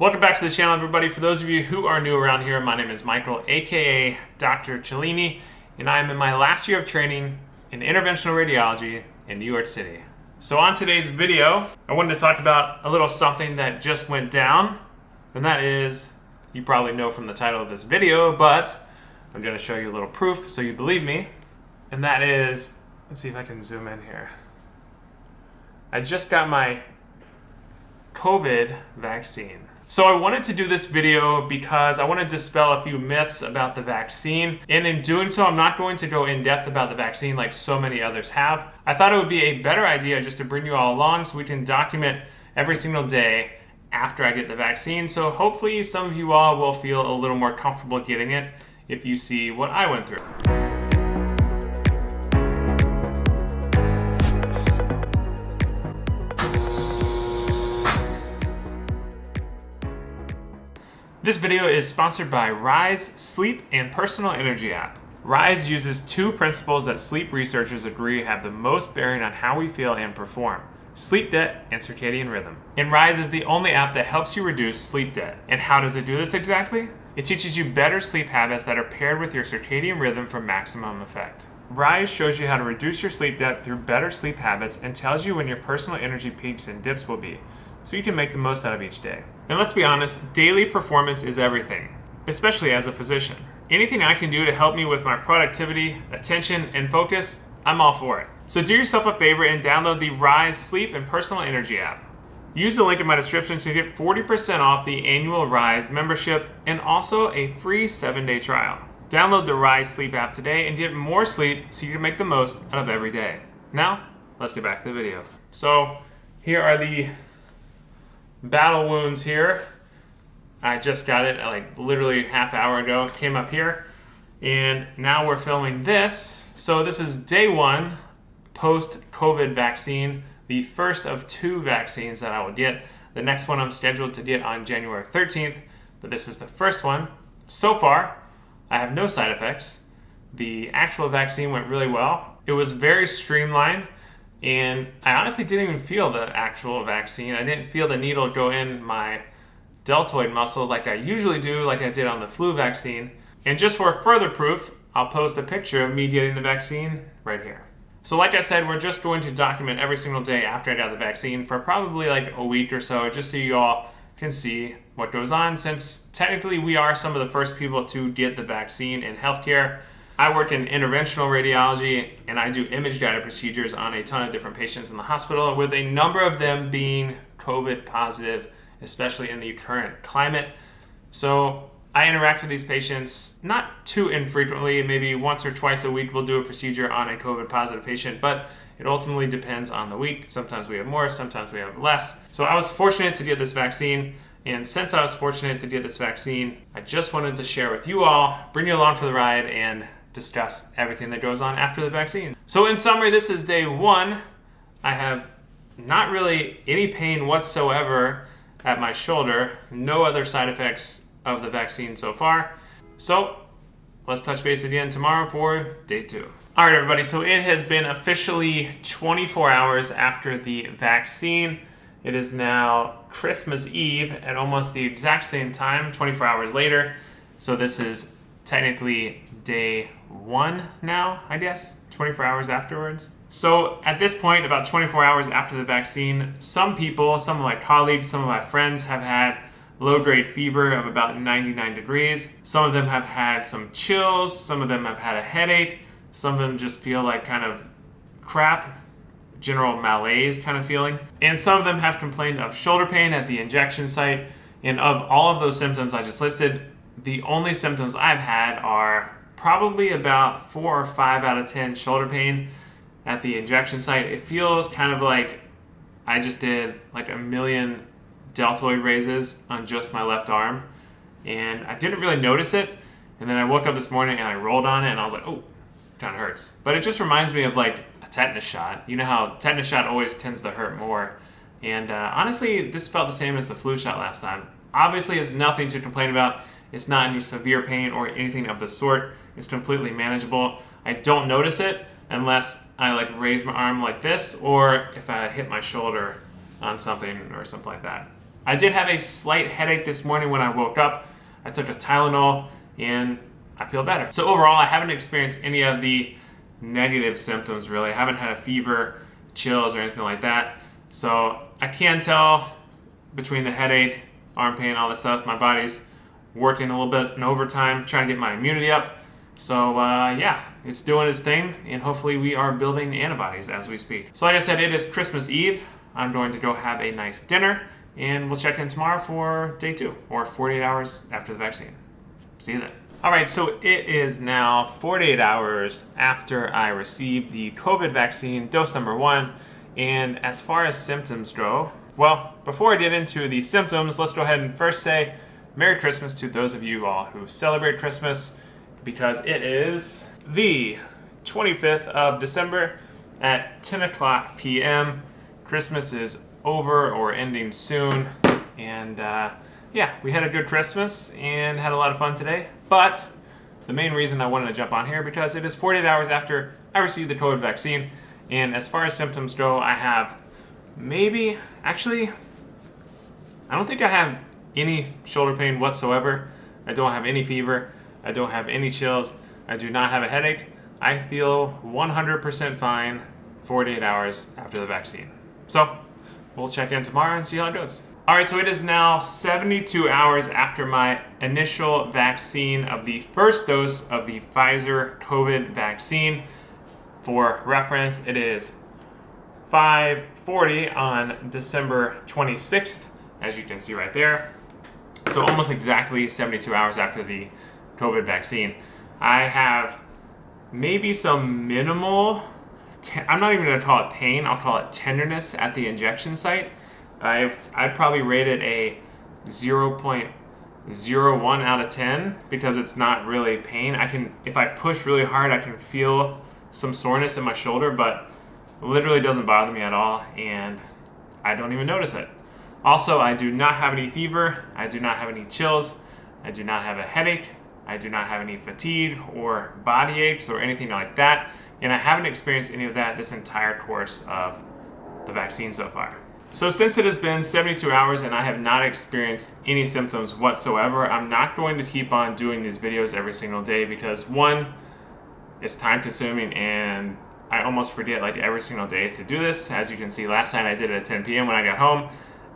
Welcome back to the channel, everybody. For those of you who are new around here, my name is Michael, aka Dr. Cellini, and I am in my last year of training in interventional radiology in New York City. So on today's video, I wanted to talk about a little something that just went down, and that is, you probably know from the title of this video, but I'm going to show you a little proof so you believe me, and that is, let's see if I can zoom in here. I just got my COVID vaccine. So I wanted to do this video because I want to dispel a few myths about the vaccine, and in doing so I'm not going to go in depth about the vaccine like so many others have. I thought it would be a better idea just to bring you all along so we can document every single day after I get the vaccine, so hopefully some of you all will feel a little more comfortable getting it if you see what I went through. This video is sponsored by Rise Sleep and Personal Energy app. Rise uses two principles that sleep researchers agree have the most bearing on how we feel and perform: sleep debt and circadian rhythm. And Rise is the only app that helps you reduce sleep debt. And how does it do this exactly? It teaches you better sleep habits that are paired with your circadian rhythm for maximum effect. Rise shows you how to reduce your sleep debt through better sleep habits and tells you when your personal energy peaks and dips will be, so you can make the most out of each day. And let's be honest, daily performance is everything, especially as a physician. Anything I can do to help me with my productivity, attention, and focus, I'm all for it. So do yourself a favor and download the Rise Sleep and Personal Energy app. Use the link in my description to get 40% off the annual Rise membership and also a free 7-day trial. Download the Rise Sleep app today and get more sleep so you can make the most out of every day. Now, let's get back to the video. So here are the battle wounds here. I just got it like literally half hour ago. Came up here, and now we're filming this. So this is day one post-COVID vaccine, the first of 2 vaccines that I will get. The next one I'm scheduled to get on January 13th, but this is the first one. So far, I have no side effects. The actual vaccine went really well. It was very streamlined, and I honestly didn't even feel the actual vaccine. I didn't feel the needle go in my deltoid muscle like I usually do, like I did on the flu vaccine. And just for further proof, I'll post a picture of me getting the vaccine right here. So like I said, we're just going to document every single day after I got the vaccine for probably like a week or so, just so you all can see what goes on, since technically we are some of the first people to get the vaccine in healthcare. I work in interventional radiology, and I do image-guided procedures on a ton of different patients in the hospital, with a number of them being COVID positive, especially in the current climate. So I interact with these patients not too infrequently. Maybe once or twice a week we'll do a procedure on a COVID positive patient, but it ultimately depends on the week. Sometimes we have more, sometimes we have less. So I was fortunate to get this vaccine, and since I was fortunate to get this vaccine, I just wanted to share with you all, bring you along for the ride, and discuss everything that goes on after the vaccine. So in summary, this is day one. I have not really any pain whatsoever at my shoulder, no other side effects of the vaccine so far. So let's touch base again tomorrow for day 2. All right, everybody, so it has been officially 24 hours after the vaccine. It is now Christmas Eve at almost the exact same time, 24 hours later. So this is technically day 1 now, I guess, 24 hours afterwards. So at this point, about 24 hours after the vaccine, some people, some of my colleagues, some of my friends have had low-grade fever of about 99 degrees. Some of them have had some chills, some of them have had a headache, some of them just feel like kind of crap, general malaise kind of feeling. And some of them have complained of shoulder pain at the injection site. And of all of those symptoms I just listed, the only symptoms I've had are probably about 4 or 5 out of 10 shoulder pain at the injection site. It feels kind of like I just did like a million deltoid raises on just my left arm, and I didn't really notice it. And then I woke up this morning and I rolled on it and I was like, oh, kind of hurts. But it just reminds me of like a tetanus shot. You know how tetanus shot always tends to hurt more. And honestly, this felt the same as the flu shot last time. Obviously, it's nothing to complain about. It's not any severe pain or anything of the sort. It's completely manageable. I don't notice it unless I like raise my arm like this, or if I hit my shoulder on something or something like that. I did have a slight headache this morning when I woke up. I took a Tylenol and I feel better. So overall, I haven't experienced any of the negative symptoms really. I haven't had a fever, chills, or anything like that. So I can tell between the headache, arm pain, all this stuff, my body's working a little bit in overtime, trying to get my immunity up. So yeah, it's doing its thing, and hopefully we are building antibodies as we speak. So like I said, it is Christmas Eve. I'm going to go have a nice dinner, and we'll check in tomorrow for day 2, or 48 hours after the vaccine. See you then. All right, so it is now 48 hours after I received the COVID vaccine, dose number 1, and as far as symptoms go, well, before I get into the symptoms, let's go ahead and first say Merry Christmas to those of you all who celebrate Christmas, because it is the 25th of December at 10 o'clock p.m. Christmas is over or ending soon, and yeah, we had a good Christmas and had a lot of fun today, but the main reason I wanted to jump on here because it is 48 hours after I received the COVID vaccine, and as far as symptoms go, I have actually, I don't think I have any shoulder pain whatsoever. I don't have any fever. I don't have any chills. I do not have a headache. I feel 100% fine 48 hours after the vaccine. So we'll check in tomorrow and see how it goes. All right, so it is now 72 hours after my initial vaccine of the first dose of the Pfizer COVID vaccine. For reference, it is 5:40 on December 26th, as you can see right there. So almost exactly 72 hours after the COVID vaccine. I have maybe some minimal, I'm not even going to call it pain, I'll call it tenderness at the injection site. I'd probably rate it a 0.01 out of 10 because it's not really pain. If I push really hard, I can feel some soreness in my shoulder, but literally doesn't bother me at all, and I don't even notice it. Also, I do not have any fever, I do not have any chills, I do not have a headache, I do not have any fatigue or body aches or anything like that, and I haven't experienced any of that this entire course of the vaccine so far. So since it has been 72 hours and I have not experienced any symptoms whatsoever, I'm not going to keep on doing these videos every single day because one, it's time consuming and I almost forget like every single day to do this. As you can see, last night I did it at 10 p.m. when I got home.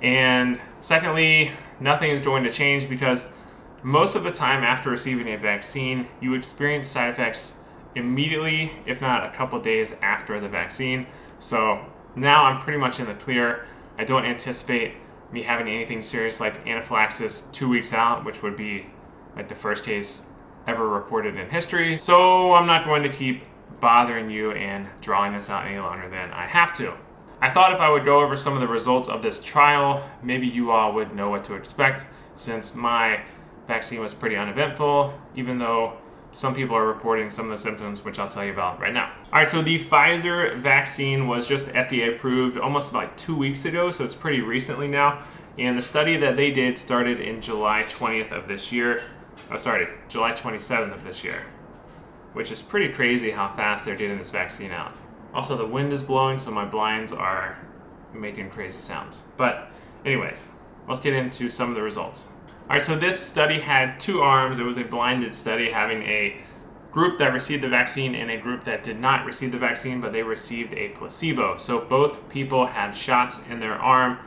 And secondly, nothing is going to change because most of the time after receiving a vaccine, you experience side effects immediately, if not a couple days after the vaccine. So now I'm pretty much in the clear. I don't anticipate me having anything serious like anaphylaxis 2 weeks out, which would be like the first case ever reported in history. So I'm not going to keep bothering you and drawing this out any longer than I have to. I thought if I would go over some of the results of this trial, maybe you all would know what to expect since my vaccine was pretty uneventful, even though some people are reporting some of the symptoms, which I'll tell you about right now. All right, so the Pfizer vaccine was just FDA approved almost about 2 weeks ago, so it's pretty recently now. And the study that they did started in July 20th of this year. July 27th of this year, which is pretty crazy how fast they're getting this vaccine out. Also, the wind is blowing, so my blinds are making crazy sounds. But anyways, let's get into some of the results. All right, so this study had 2 arms. It was a blinded study having a group that received the vaccine and a group that did not receive the vaccine, but they received a placebo. So both people had shots in their arm.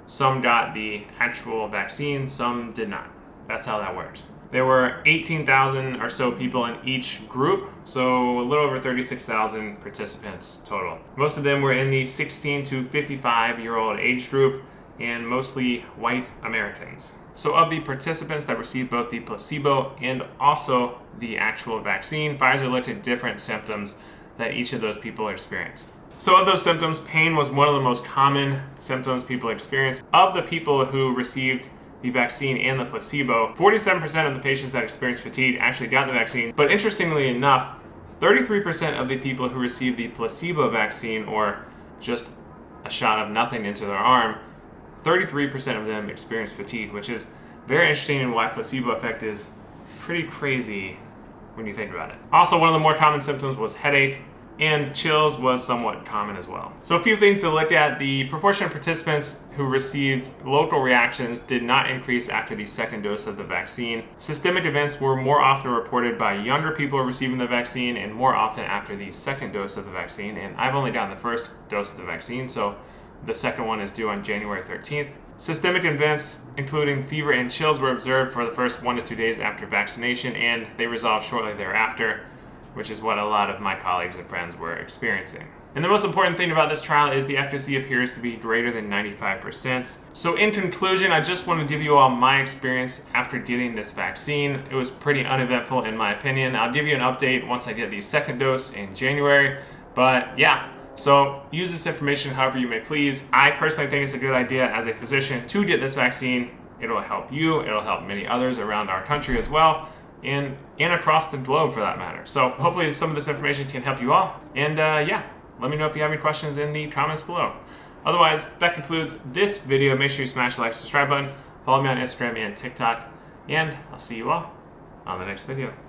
Some got the actual vaccine, some did not. That's how that works. There were 18,000 or so people in each group, so a little over 36,000 participants total. Most of them were in the 16 to 55-year-old age group and mostly white Americans. So of the participants that received both the placebo and also the actual vaccine, Pfizer looked at different symptoms that each of those people experienced. So of those symptoms, pain was one of the most common symptoms people experienced. Of the people who received the vaccine and the placebo, 47% of the patients that experienced fatigue actually got the vaccine. But interestingly enough, 33% of the people who received the placebo vaccine, or just a shot of nothing into their arm, 33% of them experienced fatigue, which is very interesting and why placebo effect is pretty crazy when you think about it. Also, one of the more common symptoms was headache. and chills was somewhat common as well. So a few things to look at: the proportion of participants who received local reactions did not increase after the second dose of the vaccine. Systemic events were more often reported by younger people receiving the vaccine and more often after the second dose of the vaccine. And I've only gotten the first dose of the vaccine, so the second one is due on January 13th. Systemic events, including fever and chills, were observed for the first 1 to 2 days after vaccination, and they resolved shortly thereafter, which is what a lot of my colleagues and friends were experiencing. And the most important thing about this trial is the efficacy appears to be greater than 95%. So in conclusion, I just want to give you all my experience after getting this vaccine. It was pretty uneventful in my opinion. I'll give you an update once I get the second dose in January. But yeah, so use this information however you may please. I personally think it's a good idea as a physician to get this vaccine. It'll help you, it'll help many others around our country as well, and across the globe for that matter. So hopefully some of this information can help you all. And yeah, let me know if you have any questions in the comments below. Otherwise, that concludes this video. Make sure you smash the like, subscribe button, follow me on Instagram and TikTok, and I'll see you all on the next video.